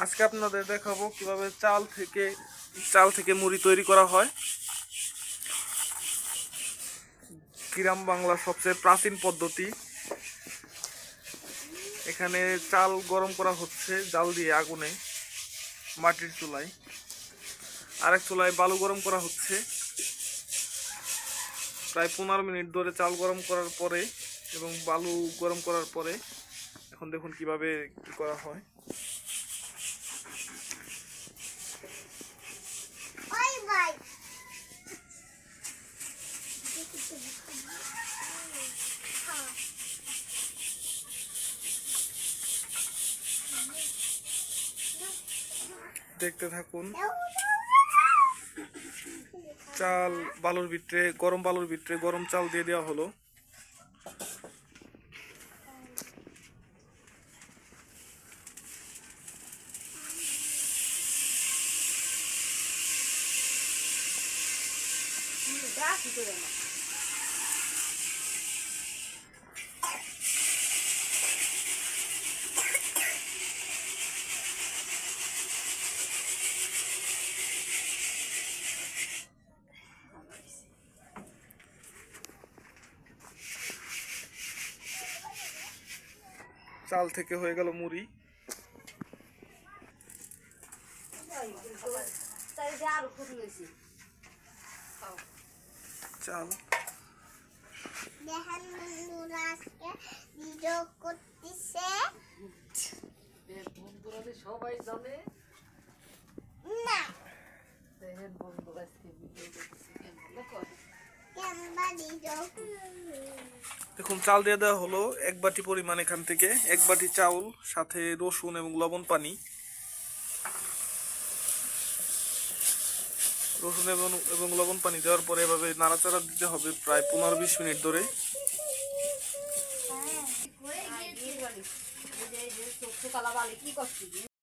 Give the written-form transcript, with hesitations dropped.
আজকে আপনাদের দেখাবো কিভাবে চাল থেকে মুড়ি তৈরি করা হয়। গ্রাম বাংলার সবচেয়ে প্রাচীন পদ্ধতি। এখানে চাল গরম করা হচ্ছে জাল দিয়ে আগুনে, মাটির চুলায়। আরেক চুলায় বালু গরম করা হচ্ছে। প্রায় 15 মিনিট ধরে চাল গরম করার পরে এবং বালু গরম করার পরে এখন দেখুন কিভাবে কি করা হয়। দেখতে থাকুন। চাল বালুর ভিতরে, গরম বালুর ভিতরে গরম চাল দিয়ে দেওয়া হলো। চাল থেকে হয়ে গেল মুড়ি। চাল দেখেন বন্ধুরা, আজকে ভিডিও করতেছে বন্ধুরা সবাই জানে না। দেখেন বন্ধুরা আজকে ভিডিও করতেছে দেখুন চাল দিয়ে দেওয়া হলো 1 বাটি পরিমাণ। এখান থেকে 1 বাটি চাউল, সাথে রসুন এবং লবণ পানি। রসুন এবং লবণ পানি দেওয়ার পরে এভাবে নাড়াচাড়া দিতে হবে প্রায় 15-20 মিনিট ধরে। কি করছিস